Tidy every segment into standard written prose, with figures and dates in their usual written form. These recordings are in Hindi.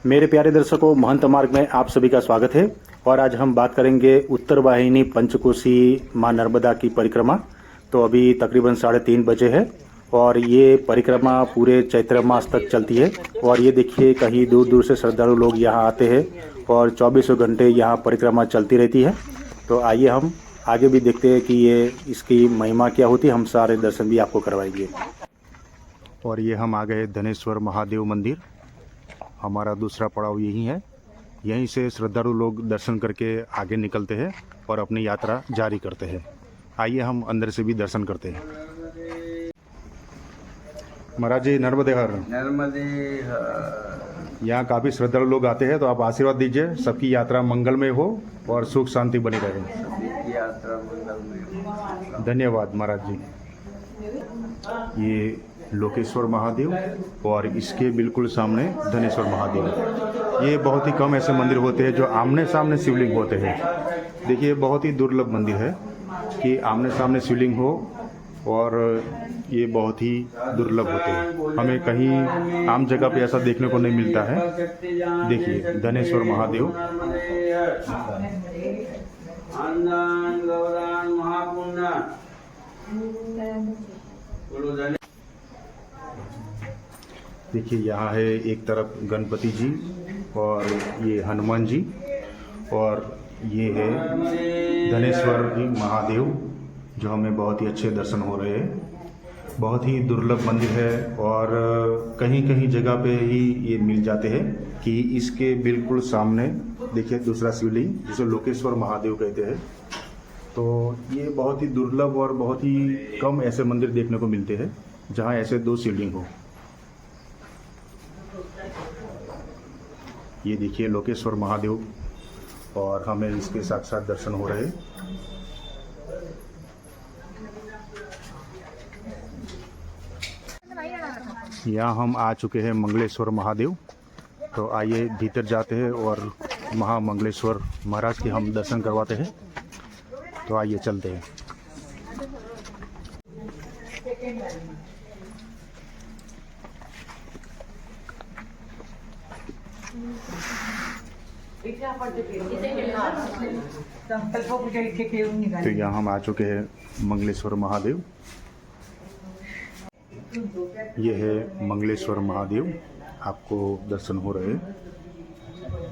मेरे प्यारे दर्शकों, महंत मार्ग में आप सभी का स्वागत है। और आज हम बात करेंगे उत्तर वाहिनी पंचकोसी मां नर्मदा की परिक्रमा। तो अभी तकरीबन 3:30 बजे है और ये परिक्रमा पूरे चैत्र मास तक चलती है। और ये देखिए, कहीं दूर दूर से श्रद्धालु लोग यहाँ आते हैं और 24 घंटे यहाँ परिक्रमा चलती रहती है। तो आइए हम आगे भी देखते हैं कि ये इसकी महिमा क्या होती है। हम सारे दर्शन भी आपको करवाएंगे। और ये हम आ गए धनेश्वर महादेव मंदिर। हमारा दूसरा पड़ाव यही है। यहीं से श्रद्धालु लोग दर्शन करके आगे निकलते हैं और अपनी यात्रा जारी करते हैं। आइए हम अंदर से भी दर्शन करते हैं। महाराज जी, नर्मदे हर। नर्मदे हर। यहाँ काफ़ी श्रद्धालु लोग आते हैं, तो आप आशीर्वाद दीजिए सबकी यात्रा मंगलमय हो और सुख शांति बनी रहे। सबकी यात्रा मंगलमय हो। धन्यवाद महाराज जी। ये लोकेश्वर महादेव और इसके बिल्कुल सामने धनेश्वर महादेव। ये बहुत ही कम ऐसे मंदिर होते हैं जो आमने सामने शिवलिंग होते हैं। देखिए, बहुत ही दुर्लभ मंदिर है कि आमने सामने शिवलिंग हो, और ये बहुत ही दुर्लभ होते हैं। हमें कहीं आम जगह पे ऐसा देखने को नहीं मिलता है। देखिए, धनेश्वर महादेव। देखिए, यहाँ है एक तरफ गणपति जी और ये हनुमान जी, और ये है धनेश्वर महादेव, जो हमें बहुत ही अच्छे दर्शन हो रहे हैं। बहुत ही दुर्लभ मंदिर है और कहीं कहीं जगह पे ही ये मिल जाते हैं कि इसके बिल्कुल सामने देखिए दूसरा शिवलिंग, जिसे लोकेश्वर महादेव कहते हैं। तो ये बहुत ही दुर्लभ और बहुत ही कम ऐसे मंदिर देखने को मिलते हैं जहाँ ऐसे दो शिवलिंग हो। ये देखिए लोकेश्वर महादेव, और हमें इसके साक्षात दर्शन हो रहे हैं। यहाँ हम आ चुके हैं मंगलेश्वर महादेव। तो आइए भीतर जाते हैं और महामंगलेश्वर महाराज के हम दर्शन करवाते हैं। तो आइए चलते हैं। तो यहाँ हम आ चुके हैं मंगलेश्वर महादेव। ये है मंगलेश्वर महादेव, आपको दर्शन हो रहे हैं।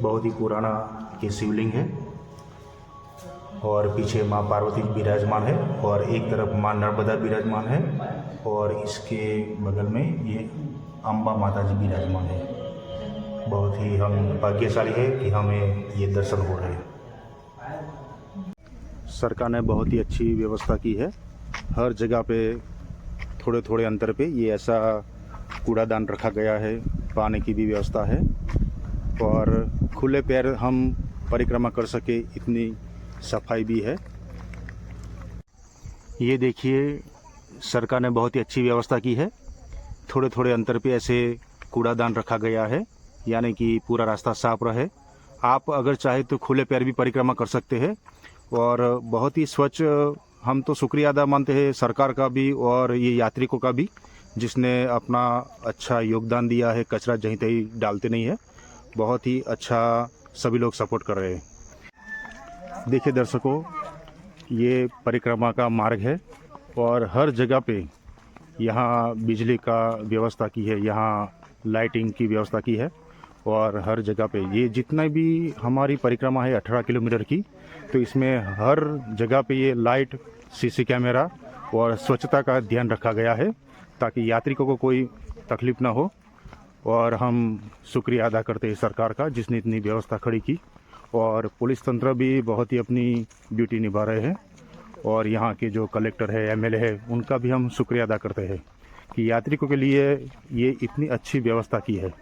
बहुत ही पुराना ये शिवलिंग है और पीछे माँ पार्वती विराजमान है और एक तरफ माँ नर्मदा विराजमान है और इसके बगल में ये अम्बा माता जी विराजमान है। बहुत ही हम भाग्यशाली है कि हमें ये दर्शन हो रहे हैं। सरकार ने बहुत ही अच्छी व्यवस्था की है। हर जगह पे थोड़े थोड़े अंतर पे ये ऐसा कूड़ादान रखा गया है। पानी की भी व्यवस्था है और खुले पैर हम परिक्रमा कर सके इतनी सफाई भी है। ये देखिए, सरकार ने बहुत ही अच्छी व्यवस्था की है। थोड़े थोड़े अंतर पे ऐसे कूड़ादान रखा गया है, यानी कि पूरा रास्ता साफ रहे। आप अगर चाहे तो खुले पैर भी परिक्रमा कर सकते हैं और बहुत ही स्वच्छ। हम तो शुक्रिया अदा मानते हैं सरकार का भी और ये यात्रिकों का भी, जिसने अपना अच्छा योगदान दिया है। कचरा जहीं तहीं डालते नहीं है। बहुत ही अच्छा सभी लोग सपोर्ट कर रहे हैं। देखिए दर्शकों, ये परिक्रमा का मार्ग है और हर जगह पे यहाँ बिजली का व्यवस्था की है, यहाँ लाइटिंग की व्यवस्था की है। और हर जगह पे ये जितना भी हमारी परिक्रमा है 18 किलोमीटर की, तो इसमें हर जगह पे ये लाइट, सीसी कैमरा और स्वच्छता का ध्यान रखा गया है ताकि यात्रिकों को कोई तकलीफ ना हो। और हम शुक्रिया अदा करते हैं सरकार का, जिसने इतनी व्यवस्था खड़ी की। और पुलिस तंत्र भी बहुत ही अपनी ड्यूटी निभा रहे हैं। और यहाँ के जो कलेक्टर है, एमएलए है, उनका भी हम शुक्रिया अदा करते हैं कि यात्रिकों के लिए ये इतनी अच्छी व्यवस्था की है।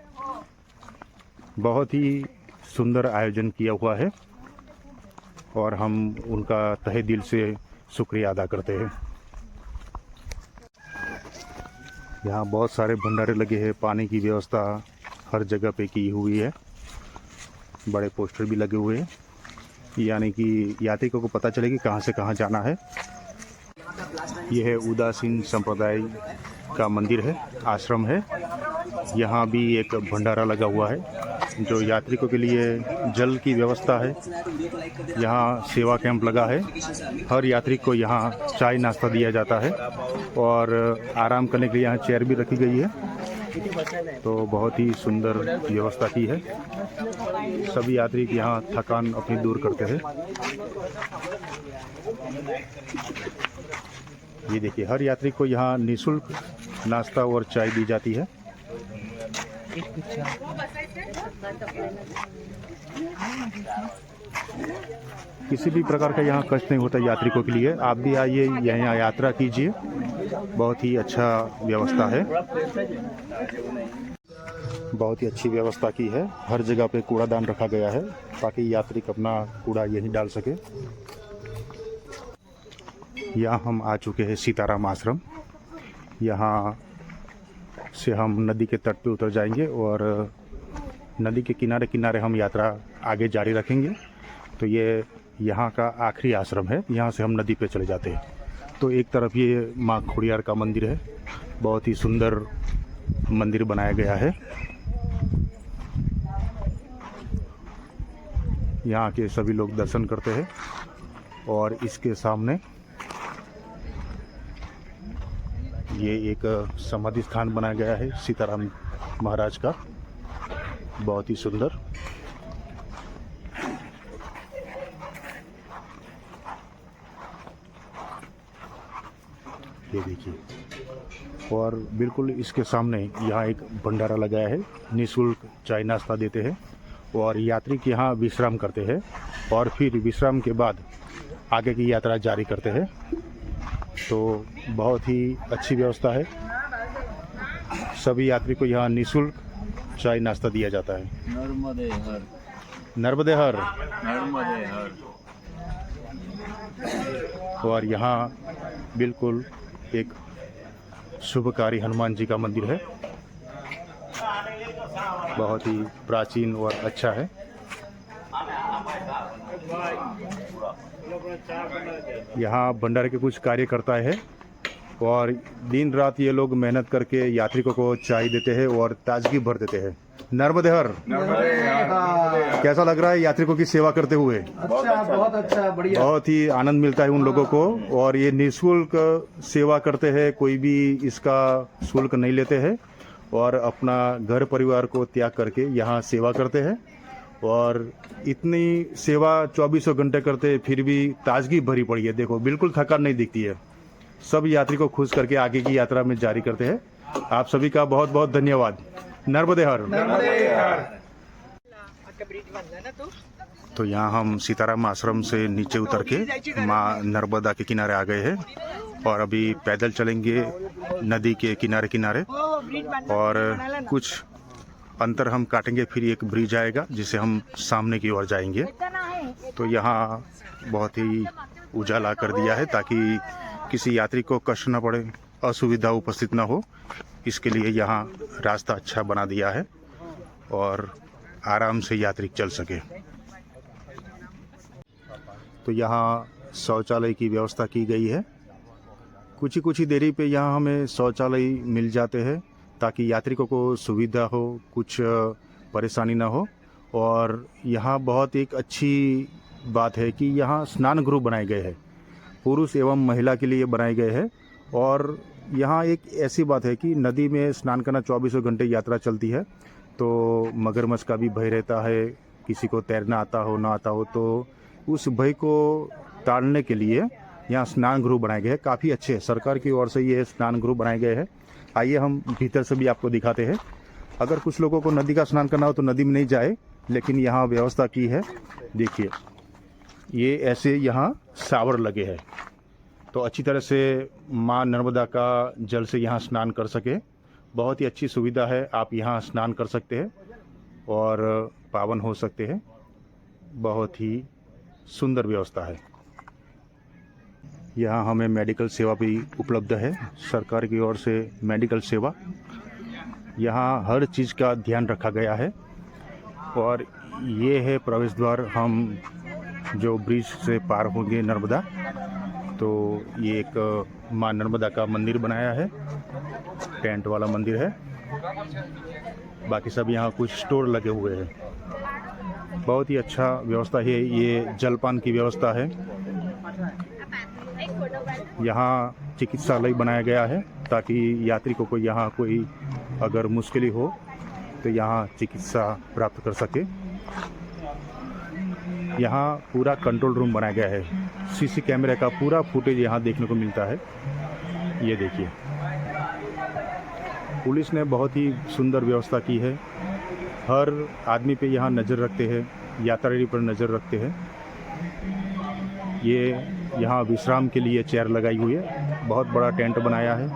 बहुत ही सुंदर आयोजन किया हुआ है और हम उनका तहे दिल से शुक्रिया अदा करते हैं। यहाँ बहुत सारे भंडारे लगे हैं। पानी की व्यवस्था हर जगह पे की हुई है। बड़े पोस्टर भी लगे हुए हैं, यानी कि यात्रिकों को पता चले कि कहाँ से कहाँ जाना है। यह है उदासीन संप्रदाय का मंदिर है, आश्रम है। यहाँ भी एक भंडारा लगा हुआ है जो यात्रिकों के लिए जल की व्यवस्था है। यहाँ सेवा कैंप लगा है। हर यात्री को यहाँ चाय नाश्ता दिया जाता है और आराम करने के लिए यहाँ चेयर भी रखी गई है। तो बहुत ही सुंदर व्यवस्था की है। सभी यात्री यहाँ थकान अपनी दूर करते हैं। ये देखिए, हर यात्री को यहाँ निःशुल्क नाश्ता और चाय दी जाती है। किसी भी प्रकार का यहाँ कष्ट नहीं होता यात्रिकों के लिए। आप भी आइए, यहाँ यात्रा कीजिए। बहुत ही अच्छा व्यवस्था है। बहुत ही अच्छी व्यवस्था की है। हर जगह पे कूड़ादान रखा गया है ताकि यात्री अपना कूड़ा यहीं डाल सके। यहाँ हम आ चुके हैं सीताराम आश्रम। यहाँ से हम नदी के तट पे उतर जाएंगे और नदी के किनारे किनारे हम यात्रा आगे जारी रखेंगे। तो ये यहाँ का आखिरी आश्रम है। यहाँ से हम नदी पे चले जाते हैं। तो एक तरफ ये माँ खोड़ियार का मंदिर है। बहुत ही सुंदर मंदिर बनाया गया है। यहाँ के सभी लोग दर्शन करते हैं और इसके सामने ये एक समाधि स्थान बनाया गया है सीताराम महाराज का। बहुत ही सुंदर। ये देखिए, और बिल्कुल इसके सामने यहाँ एक भंडारा लगाया है। निःशुल्क चाय नाश्ता देते हैं और यात्री के यहाँ विश्राम करते हैं और फिर विश्राम के बाद आगे की यात्रा जारी करते हैं। तो बहुत ही अच्छी व्यवस्था है। सभी यात्री को यहाँ निःशुल्क चाय नाश्ता दिया जाता है। नर्मदे हर, नर्मदे हर। नर्मदे हर। और यहाँ बिल्कुल एक शुभकारी हनुमान जी का मंदिर है। बहुत ही प्राचीन और अच्छा है। यहाँ भंडारे के कुछ कार्यकर्ता है और दिन रात ये लोग मेहनत करके यात्रिकों को चाय देते हैं और ताजगी भर देते हैं। नर्मदे हर। कैसा लग रहा है यात्रिकों की सेवा करते हुए? अच्छा, बहुत अच्छा, बढ़िया। बहुत ही आनंद मिलता है उन लोगों को। और ये निःशुल्क सेवा करते हैं, कोई भी इसका शुल्क नहीं लेते हैं और अपना घर परिवार को त्याग करके यहाँ सेवा करते हैं। और इतनी सेवा 24 घंटे करते फिर भी ताजगी भरी पड़ी है। देखो, बिल्कुल थकान नहीं दिखती है। सब यात्री को खुश करके आगे की यात्रा में जारी करते हैं। आप सभी का बहुत बहुत धन्यवाद। नर्मदे हर। तो यहाँ हम सीताराम आश्रम से नीचे उतर के माँ नर्मदा के किनारे आ गए हैं और अभी पैदल चलेंगे नदी के किनारे किनारे और कुछ अंतर हम काटेंगे, फिर एक ब्रिज आएगा जिसे हम सामने की ओर जाएंगे। तो यहाँ बहुत ही उजाला कर दिया है ताकि किसी यात्री को कष्ट न पड़े, असुविधा उपस्थित न हो। इसके लिए यहाँ रास्ता अच्छा बना दिया है और आराम से यात्री चल सके। तो यहाँ शौचालय की व्यवस्था की गई है। कुछ ही देरी पे यहाँ हमें शौचालय मिल जाते हैं ताकि यात्रिकों को सुविधा हो, कुछ परेशानी ना हो। और यहाँ बहुत एक अच्छी बात है कि यहाँ स्नान गृह बनाए गए हैं, पुरुष एवं महिला के लिए बनाए गए हैं। और यहाँ एक ऐसी बात है कि नदी में स्नान करना 24 घंटे यात्रा चलती है, तो मगरमच्छ का भी भय रहता है। किसी को तैरना आता हो ना आता हो, तो उस भय को टालने के लिए यहाँ स्नान गृह बनाए गए हैं। काफ़ी अच्छे सरकार की ओर से ये स्नान गृह बनाए गए हैं। आइए हम भीतर से भी आपको दिखाते हैं। अगर कुछ लोगों को नदी का स्नान करना हो तो नदी में नहीं जाए, लेकिन यहाँ व्यवस्था की है। देखिए, ये ऐसे यहाँ शावर लगे हैं, तो अच्छी तरह से माँ नर्मदा का जल से यहाँ स्नान कर सके। बहुत ही अच्छी सुविधा है। आप यहाँ स्नान कर सकते हैं और पावन हो सकते हैं। बहुत ही सुंदर व्यवस्था है। यहाँ हमें मेडिकल सेवा भी उपलब्ध है, सरकार की ओर से मेडिकल सेवा। यहाँ हर चीज़ का ध्यान रखा गया है। और ये है प्रवेश द्वार। हम जो ब्रिज से पार होंगे नर्मदा, तो ये एक माँ नर्मदा का मंदिर बनाया है, टेंट वाला मंदिर है। बाकी सब यहाँ कुछ स्टोर लगे हुए हैं। बहुत ही अच्छा व्यवस्था है। ये जलपान की व्यवस्था है। यहाँ चिकित्सालय बनाया गया है ताकि यात्री को कोई यहाँ कोई अगर मुश्किल हो तो यहाँ चिकित्सा प्राप्त कर सके। यहाँ पूरा कंट्रोल रूम बनाया गया है। सीसी कैमरे का पूरा फुटेज यहाँ देखने को मिलता है। ये देखिए, पुलिस ने बहुत ही सुंदर व्यवस्था की है। हर आदमी पे यहाँ नज़र रखते हैं, यात्री पर नज़र रखते हैं। ये यहाँ विश्राम के लिए चेयर लगाई हुई है। बहुत बड़ा टेंट बनाया है,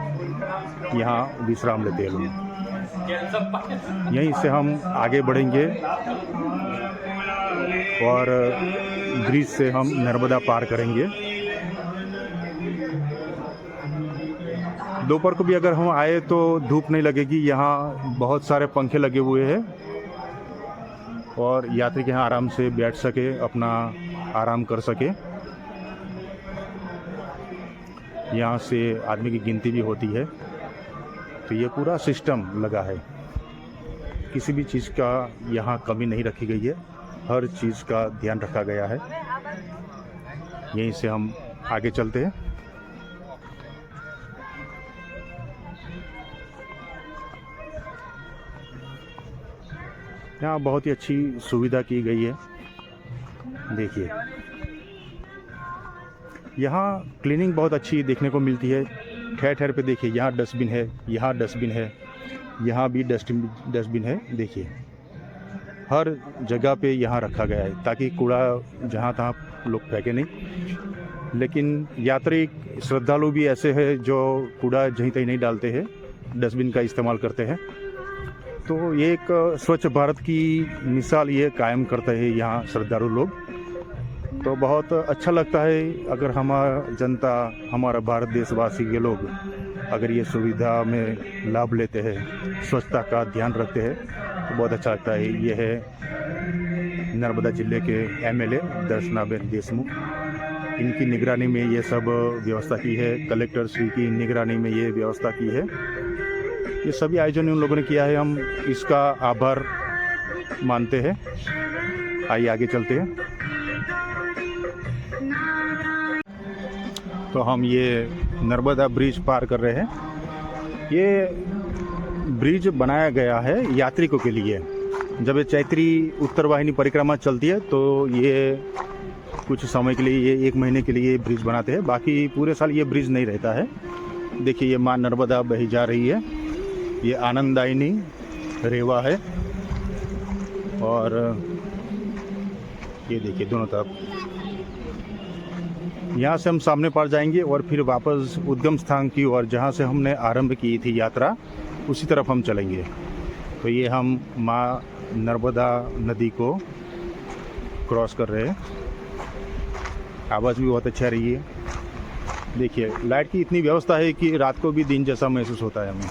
यहाँ विश्राम लेते हैं लोग। यहीं से हम आगे बढ़ेंगे और ब्रिज से हम नर्मदा पार करेंगे। दोपहर को भी अगर हम आए तो धूप नहीं लगेगी। यहाँ बहुत सारे पंखे लगे हुए हैं और यात्री के यहाँ आराम से बैठ सके, अपना आराम कर सके। यहाँ से आदमी की गिनती भी होती है। तो ये पूरा सिस्टम लगा है। किसी भी चीज़ का यहाँ कमी नहीं रखी गई है। हर चीज़ का ध्यान रखा गया है। यहीं से हम आगे चलते हैं। यहाँ बहुत ही अच्छी सुविधा की गई है। देखिए, यहाँ क्लीनिंग बहुत अच्छी देखने को मिलती है। ठहर ठहर पे देखिए, यहाँ डस्टबिन है, यहाँ डस्टबिन है, यहाँ भी डस्टबिन है। देखिए, हर जगह पे यहाँ रखा गया है ताकि कूड़ा जहाँ तहाँ लोग फेंके नहीं। लेकिन यात्री श्रद्धालु भी ऐसे हैं जो कूड़ा जहीं तहीं नहीं डालते हैं, डस्टबिन का इस्तेमाल करते हैं। तो ये एक स्वच्छ भारत की मिसाल ये कायम करते हैं यहाँ श्रद्धालु लोग। तो बहुत अच्छा लगता है अगर हमारा जनता, हमारा भारत देशवासी के लोग अगर ये सुविधा में लाभ लेते हैं, स्वच्छता का ध्यान रखते हैं, तो बहुत अच्छा लगता है। ये है नर्मदा जिले के एमएलए दर्शनाबेन देशमुख। इनकी निगरानी में ये सब व्यवस्था की है। कलेक्टर श्री की निगरानी में ये व्यवस्था की है। ये सभी आयोजन उन लोगों ने किया है। हम इसका आभार मानते हैं। आइए आगे चलते हैं। तो हम ये नर्मदा ब्रिज पार कर रहे हैं। ये ब्रिज बनाया गया है यात्रिकों के लिए। जब ये चैत्री उत्तर वाहिनी परिक्रमा चलती है तो ये कुछ समय के लिए, ये 1 महीने के लिए ब्रिज बनाते हैं। बाकी पूरे साल ये ब्रिज नहीं रहता है। देखिए, ये माँ नर्मदा बही जा रही है। ये आनंदायनी रेवा है और ये देखिए दोनों तरफ। यहाँ से हम सामने पार जाएंगे और फिर वापस उद्गम स्थान की ओर, जहाँ से हमने आरंभ की थी यात्रा, उसी तरफ हम चलेंगे। तो ये हम माँ नर्मदा नदी को क्रॉस कर रहे हैं। आवाज़ भी बहुत अच्छा रही है। देखिए, लाइट की इतनी व्यवस्था है कि रात को भी दिन जैसा महसूस होता है हमें।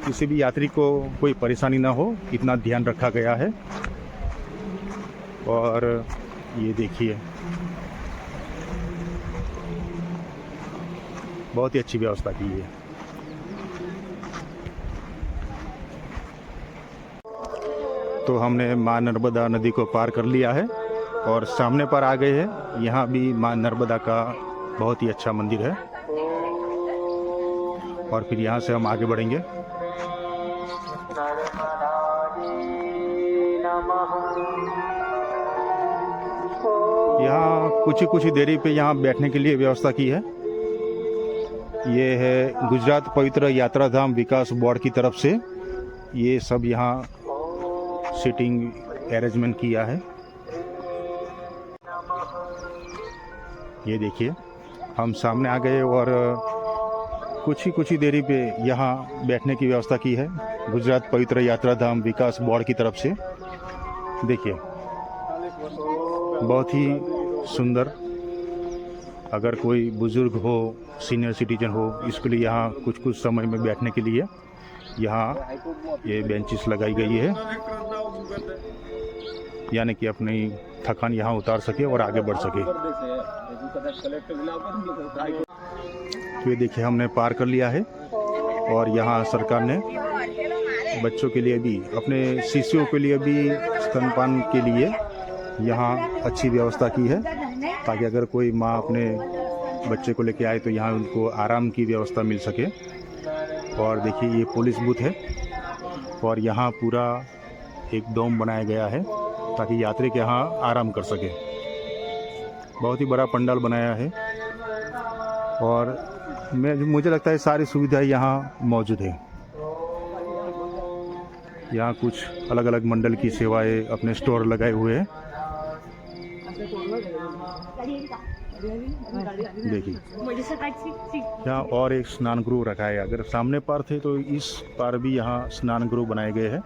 किसी भी यात्री को कोई परेशानी ना हो, इतना ध्यान रखा गया है। और ये देखिए, बहुत ही अच्छी व्यवस्था की है। तो हमने माँ नर्मदा नदी को पार कर लिया है और सामने पर आ गए हैं। यहाँ भी माँ नर्मदा का बहुत ही अच्छा मंदिर है और फिर यहाँ से हम आगे बढ़ेंगे। यहाँ कुछ ही देरी पे यहाँ बैठने के लिए व्यवस्था की है। ये है गुजरात पवित्र यात्रा धाम विकास बोर्ड की तरफ से ये सब यहाँ सीटिंग अरेंजमेंट किया है। ये देखिए, हम सामने आ गए और कुछ ही देरी पे यहाँ बैठने की व्यवस्था की है गुजरात पवित्र यात्रा धाम विकास बोर्ड की तरफ से। देखिए, बहुत ही सुंदर। अगर कोई बुजुर्ग हो, सीनियर सिटीजन हो, इसके लिए यहाँ कुछ समय में बैठने के लिए यहाँ ये बेंचेस लगाई गई है, यानी कि अपनी थकान यहाँ उतार सके और आगे बढ़ सके। तो ये देखिए, हमने पार कर लिया है और यहाँ सरकार ने बच्चों के लिए भी, अपने शिशुओं के लिए भी स्तनपान के लिए यहाँ अच्छी व्यवस्था की है, ताकि अगर कोई माँ अपने बच्चे को लेके आए तो यहाँ उनको आराम की व्यवस्था मिल सके। और देखिए ये पुलिस बूथ है और यहाँ पूरा एक डोम बनाया गया है ताकि यात्री के यहाँ आराम कर सके। बहुत ही बड़ा पंडाल बनाया है और मुझे लगता है सारी सुविधाएं यहाँ मौजूद है। यहाँ कुछ अलग अलग मंडल की सेवाएं अपने स्टोर लगाए हुए हैं। देखिए यहाँ और एक स्नान गृह रखा है। अगर सामने पार थे तो इस पार भी यहाँ स्नान गृह बनाए गए हैं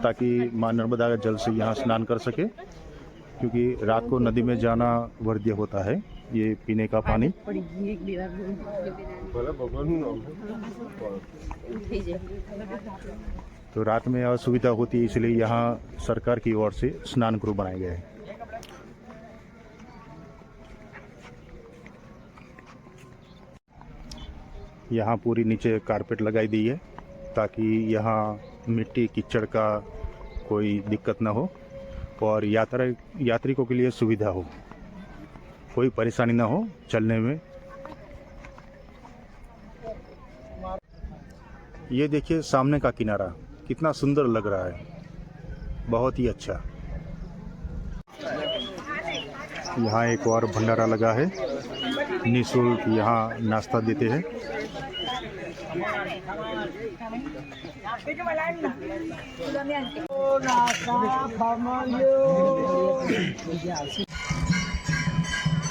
ताकि माँ नर्मदा का जल से यहाँ स्नान कर सके, क्योंकि रात को नदी में जाना वर्ज्य होता है ये पीने का पानी। तो रात में असुविधा होती है, इसलिए यहाँ सरकार की ओर से स्नान गृह बनाए गए हैं। यहाँ पूरी नीचे कारपेट लगाई दी है ताकि यहाँ मिट्टी कीचड़ का कोई दिक्कत ना हो और यात्रिकों के लिए सुविधा हो, कोई परेशानी ना हो चलने में। ये देखिए सामने का किनारा कितना सुंदर लग रहा है, बहुत ही अच्छा। यहाँ एक और भंडारा लगा है, निःशुल्क यहाँ नाश्ता देते हैं।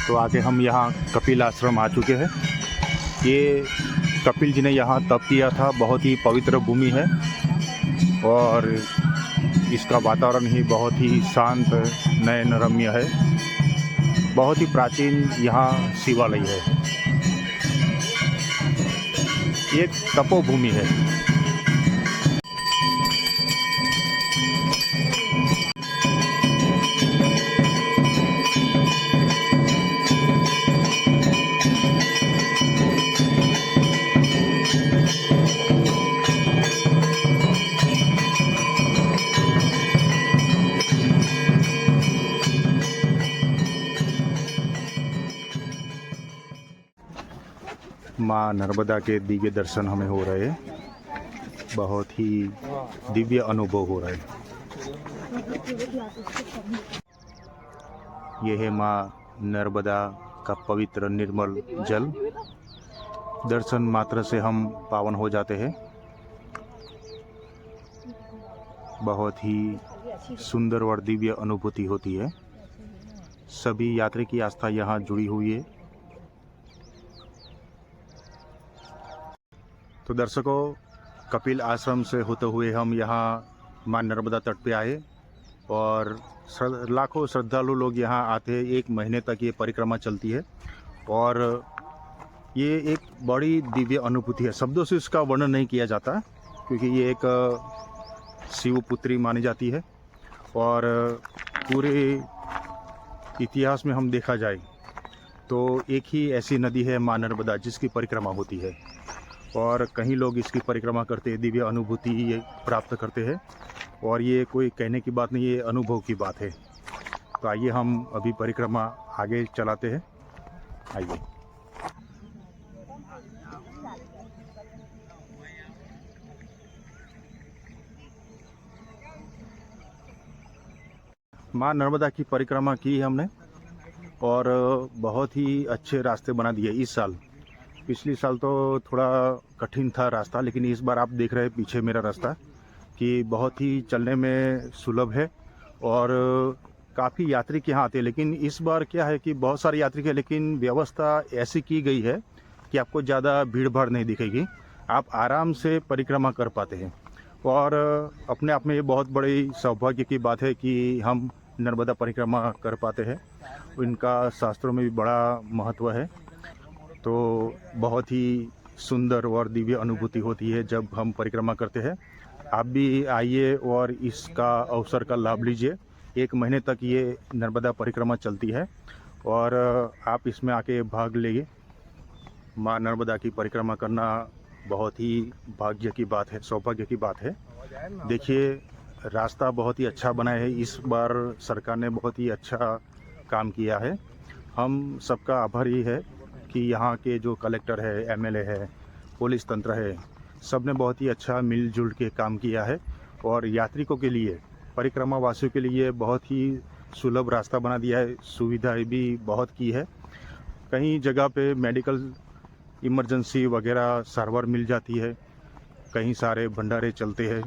तो आगे हम यहाँ कपिल आश्रम आ चुके हैं। ये कपिल जी ने यहाँ तप किया था, बहुत ही पवित्र भूमि है और इसका वातावरण ही बहुत ही शांत नयन रम्य है। बहुत ही प्राचीन यहाँ शिवालय है, एक तपोभूमि है। माँ नर्मदा के दिव्य दर्शन हमें हो रहे हैं, बहुत ही दिव्य अनुभव हो रहा है। यह है माँ नर्मदा का पवित्र निर्मल जल, दर्शन मात्र से हम पावन हो जाते हैं। बहुत ही सुंदर और दिव्य अनुभूति होती है। सभी यात्री की आस्था यहाँ जुड़ी हुई है। तो दर्शकों, कपिल आश्रम से होते हुए हम यहाँ माँ नर्मदा तट पे आए और लाखों श्रद्धालु लोग यहाँ आते हैं। 1 महीने तक ये परिक्रमा चलती है और ये एक बड़ी दिव्य अनुभूति है। शब्दों से इसका वर्णन नहीं किया जाता, क्योंकि ये एक शिवपुत्री मानी जाती है और पूरे इतिहास में हम देखा जाए तो एक ही ऐसी नदी है माँ नर्मदा जिसकी परिक्रमा होती है और कहीं लोग इसकी परिक्रमा करते हैं, दिव्य अनुभूति प्राप्त करते हैं और ये कोई कहने की बात नहीं, ये अनुभव की बात है। तो आइए हम अभी परिक्रमा आगे चलाते हैं। आइए। माँ नर्मदा की परिक्रमा की हमने और बहुत ही अच्छे रास्ते बना दिए इस साल। पिछले साल तो थोड़ा कठिन था रास्ता, लेकिन इस बार आप देख रहे हैं पीछे मेरा रास्ता कि बहुत ही चलने में सुलभ है और काफ़ी यात्री के यहाँ आते हैं। लेकिन इस बार क्या है कि बहुत सारे यात्री के, लेकिन व्यवस्था ऐसी की गई है कि आपको ज़्यादा भीड़ भाड़ नहीं दिखेगी, आप आराम से परिक्रमा कर पाते हैं। और अपने आप में ये बहुत बड़ी सौभाग्य की बात है कि हम नर्मदा परिक्रमा कर पाते हैं। इनका शास्त्रों में भी बड़ा महत्व है। तो बहुत ही सुंदर और दिव्य अनुभूति होती है जब हम परिक्रमा करते हैं। आप भी आइए और इसका अवसर का लाभ लीजिए। 1 महीने तक ये नर्मदा परिक्रमा चलती है और आप इसमें आके भाग लेंगे। माँ नर्मदा की परिक्रमा करना बहुत ही भाग्य की बात है, सौभाग्य की बात है। देखिए रास्ता बहुत ही अच्छा बना है, इस बार सरकार ने बहुत ही अच्छा काम किया है। हम सबका आभारी है कि यहाँ के जो कलेक्टर है, एमएलए है, पुलिस तंत्र है, सब ने बहुत ही अच्छा मिलजुल के काम किया है और यात्रिकों के लिए, परिक्रमा वासियों के लिए बहुत ही सुलभ रास्ता बना दिया है, सुविधाएं भी बहुत की है। कहीं जगह पे मेडिकल इमरजेंसी वगैरह सारवार मिल जाती है, कहीं सारे भंडारे चलते हैं,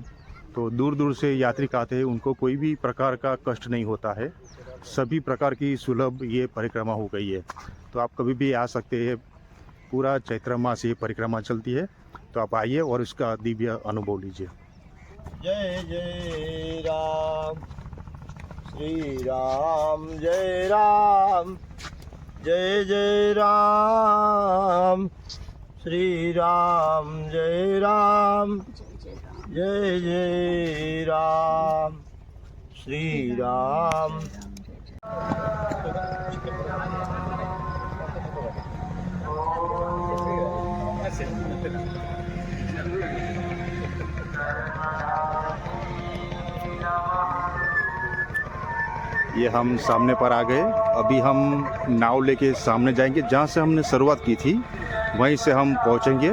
तो दूर दूर से यात्रिक आते हैं, उनको कोई भी प्रकार का कष्ट नहीं होता है। सभी प्रकार की सुलभ ये परिक्रमा हो गई है, तो आप कभी भी आ सकते हैं। पूरा चैत्र मास ये परिक्रमा चलती है, तो आप आइए और इसका दिव्य अनुभव लीजिए। जय जय राम श्री राम, जय राम जय जय राम श्री राम, जय राम जय जय राम श्री राम। ये हम सामने पर आ गए। अभी हम नाव लेके सामने जाएंगे, जहाँ से हमने शुरुआत की थी वहीं से हम पहुँचेंगे।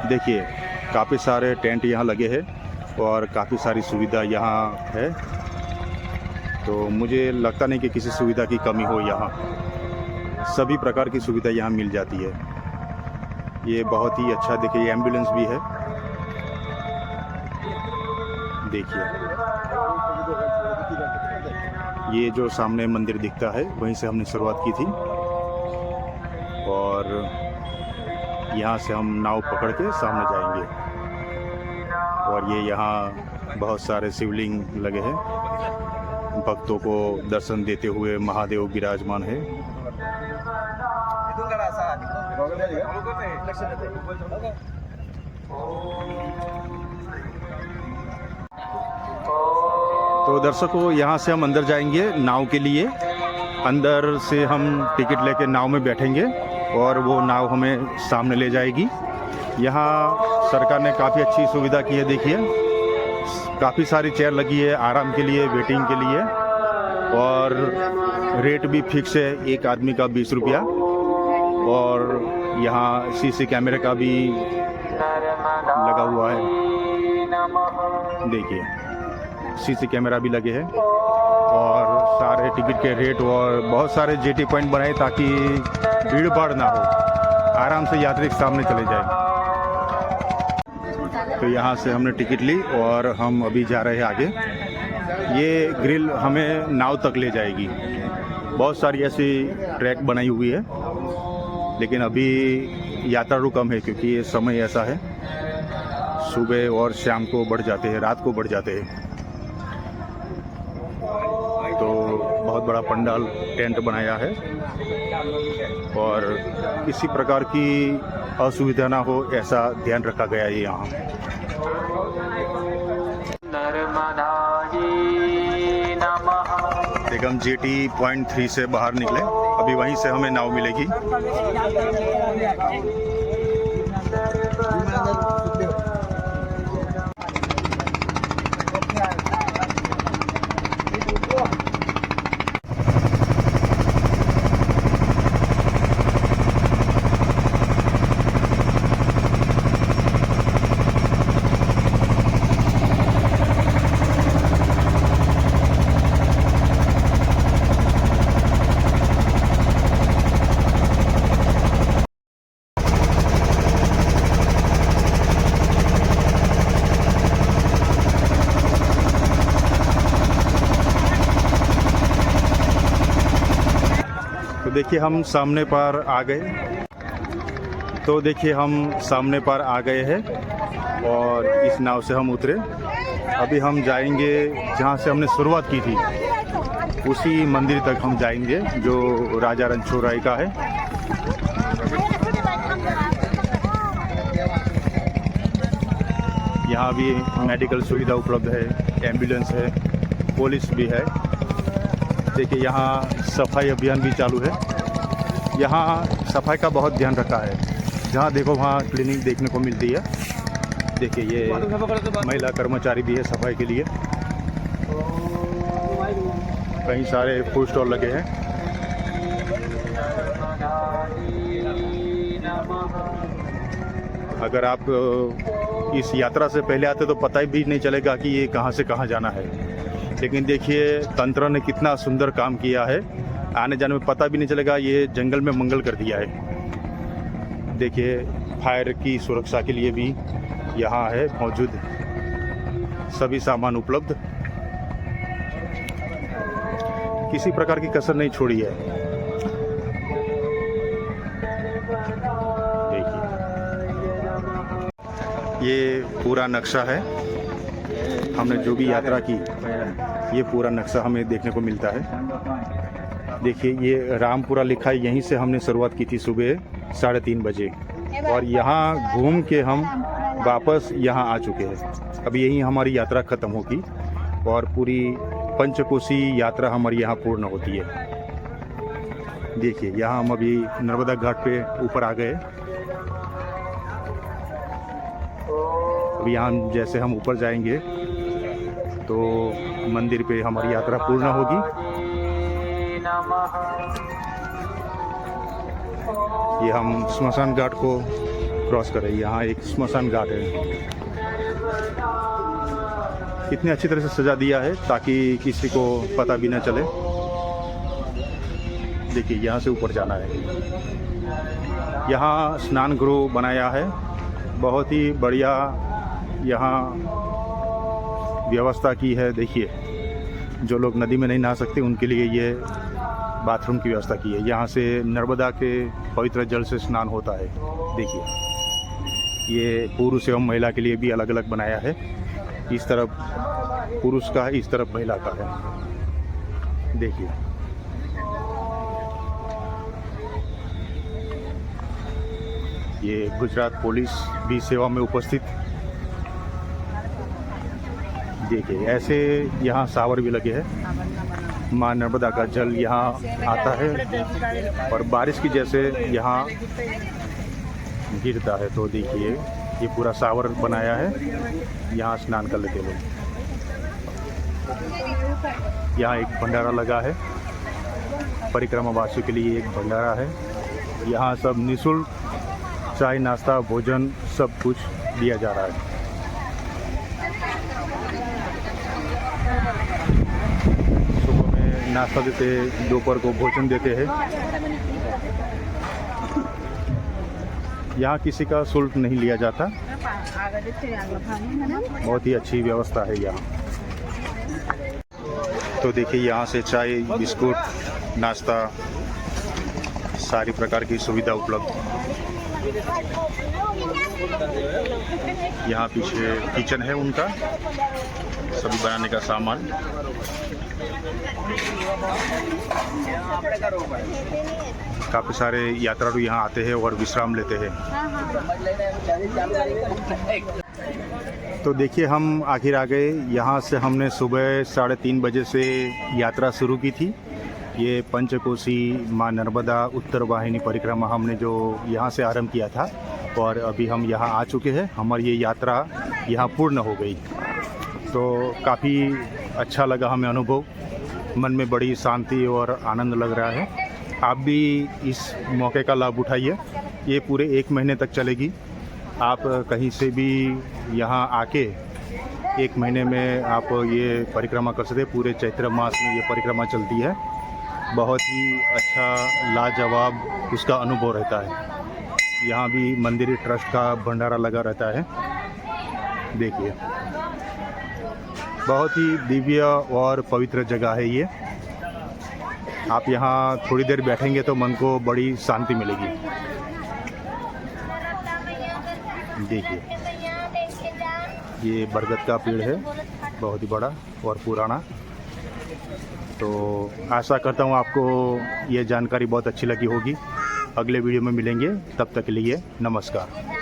देखिए काफ़ी सारे टेंट यहाँ लगे हैं और काफ़ी सारी सुविधा यहाँ है, तो मुझे लगता नहीं कि किसी सुविधा की कमी हो। यहाँ सभी प्रकार की सुविधा यहाँ मिल जाती है। ये बहुत ही अच्छा, देखिए एम्बुलेंस भी है। देखिए ये जो सामने मंदिर दिखता है वहीं से हमने शुरुआत की थी और यहाँ से हम नाव पकड़ के सामने जाएंगे। और ये यहाँ बहुत सारे शिवलिंग लगे हैं, भक्तों को दर्शन देते हुए महादेव विराजमान है। तो दर्शकों यहाँ से हम अंदर जाएंगे नाव के लिए। अंदर से हम टिकट लेके नाव में बैठेंगे और वो नाव हमें सामने ले जाएगी। यहाँ सरकार ने काफ़ी अच्छी सुविधा की है। देखिए काफ़ी सारी चेयर लगी है आराम के लिए, वेटिंग के लिए, और रेट भी फिक्स है, एक आदमी का 20 रुपया। और यहाँ सीसी कैमरे का भी लगा हुआ है। देखिए सीसी कैमरा भी लगे हैं और सारे टिकट के रेट और बहुत सारे जेटी पॉइंट बनाए ताकि भीड़ भाड़ ना हो, आराम से यात्री सामने चले जाए। तो यहाँ से हमने टिकट ली और हम अभी जा रहे हैं आगे। ये ग्रिल हमें नाव तक ले जाएगी। बहुत सारी ऐसी ट्रैक बनाई हुई है, लेकिन अभी यात्रा कम है क्योंकि ये समय ऐसा है, सुबह और शाम को बढ़ जाते हैं, रात को बढ़ जाते हैं। तो बहुत बड़ा पंडाल टेंट बनाया है और किसी प्रकार की असुविधा ना हो ऐसा ध्यान रखा गया है यहाँ। एक हम जेटी पॉइंट 3 से बाहर निकले, अभी वहीं से हमें नाव मिलेगी। देखिए हम सामने पर आ गए। तो देखिए हम सामने पर आ गए हैं और इस नाव से हम उतरे। अभी हम जाएंगे जहाँ से हमने शुरुआत की थी, उसी मंदिर तक हम जाएंगे जो राजा रणछोड़ राय का है। यहाँ भी मेडिकल सुविधा उपलब्ध है, एम्बुलेंस है, पुलिस भी है। देखिए यहाँ सफाई अभियान भी चालू है। यहाँ सफाई का बहुत ध्यान रखा है। जहाँ देखो वहाँ क्लीनिंग देखने को मिलती है। देखिए ये महिला कर्मचारी भी है सफाई के लिए। कई सारे फूड स्टॉल लगे हैं। अगर आप इस यात्रा से पहले आते तो पता भी नहीं चलेगा कि ये कहाँ से कहाँ जाना है। लेकिन देखिए तंत्र ने कितना सुंदर काम किया है, आने जाने में पता भी नहीं चलेगा। ये जंगल में मंगल कर दिया है। देखिए फायर की सुरक्षा के लिए भी यहाँ है मौजूद सभी सामान उपलब्ध। किसी प्रकार की कसर नहीं छोड़ी है। देखिए ये पूरा नक्शा है। हमने जो भी यात्रा की ये पूरा नक्शा हमें देखने को मिलता है। देखिए ये रामपुरा लिखा है। यहीं से हमने शुरुआत की थी सुबह 3:30 बजे और यहाँ घूम के हम वापस यहाँ आ चुके हैं। अब यहीं हमारी यात्रा ख़त्म होगी और पूरी पंचकोसी यात्रा हमारी यहाँ पूर्ण होती है। देखिए यहाँ हम अभी नर्मदा घाट पे ऊपर आ गए। अब यहाँ जैसे हम ऊपर जाएंगे तो मंदिर पे हमारी यात्रा पूर्ण होगी। ये हम स्मशान घाट को क्रॉस कर रहे हैं। यहाँ एक स्मशान घाट है। कितनी अच्छी तरह से सजा दिया है ताकि किसी को पता भी न चले। देखिए यहाँ से ऊपर जाना है। यहाँ स्नान गृह बनाया है। बहुत ही बढ़िया यहाँ व्यवस्था की है। देखिए जो लोग नदी में नहीं नहा सकते उनके लिए ये बाथरूम की व्यवस्था की है। यहाँ से नर्मदा के पवित्र जल से स्नान होता है। देखिए ये पुरुष एवं महिला के लिए भी अलग अलग बनाया है। इस तरफ पुरुष का है, इस तरफ महिला का है। देखिए ये गुजरात पुलिस भी सेवा में उपस्थित। देखिए ऐसे यहाँ शावर भी लगे हैं। माँ नर्मदा का जल यहाँ आता है और बारिश की जैसे यहाँ गिरता है। तो देखिए ये पूरा शावर बनाया है। यहाँ स्नान कर लेते लोग। यहाँ एक भंडारा लगा है। परिक्रमा वासियों के लिए एक भंडारा है। यहाँ सब निःशुल्क चाय नाश्ता भोजन सब कुछ दिया जा रहा है। सुबह में नाश्ता देते हैं, दोपहर को भोजन देते हैं। यहाँ किसी का शुल्क नहीं लिया जाता। बहुत ही अच्छी व्यवस्था है यहाँ। तो देखिए यहाँ से चाय बिस्कुट नाश्ता सारी प्रकार की सुविधा उपलब्ध। यहाँ पीछे किचन है उनका, सभी बनाने का सामान। काफ़ी सारे यात्रालु यहाँ आते हैं और विश्राम लेते हैं। तो देखिए हम आखिर आ गए। यहाँ से हमने सुबह 3:30 बजे से यात्रा शुरू की थी। ये पंचकोसी माँ नर्मदा उत्तर वाहिनी परिक्रमा हमने जो यहाँ से आरंभ किया था और अभी हम यहाँ आ चुके हैं। हमारी ये यात्रा यहाँ पूर्ण हो गई। तो काफ़ी अच्छा लगा हमें अनुभव। मन में बड़ी शांति और आनंद लग रहा है। आप भी इस मौके का लाभ उठाइए। ये पूरे 1 महीने तक चलेगी। आप कहीं से भी यहाँ आके 1 महीने में आप ये परिक्रमा कर सकते हैं। पूरे चैत्र मास में ये परिक्रमा चलती है। बहुत ही अच्छा लाजवाब उसका अनुभव रहता है। यहाँ भी मंदिर ट्रस्ट का भंडारा लगा रहता है। देखिए बहुत ही दिव्य और पवित्र जगह है ये। आप यहाँ थोड़ी देर बैठेंगे तो मन को बड़ी शांति मिलेगी। देखिए ये बरगद का पेड़ है, बहुत ही बड़ा और पुराना। तो आशा करता हूँ आपको ये जानकारी बहुत अच्छी लगी होगी। अगले वीडियो में मिलेंगे, तब तक के लिए नमस्कार।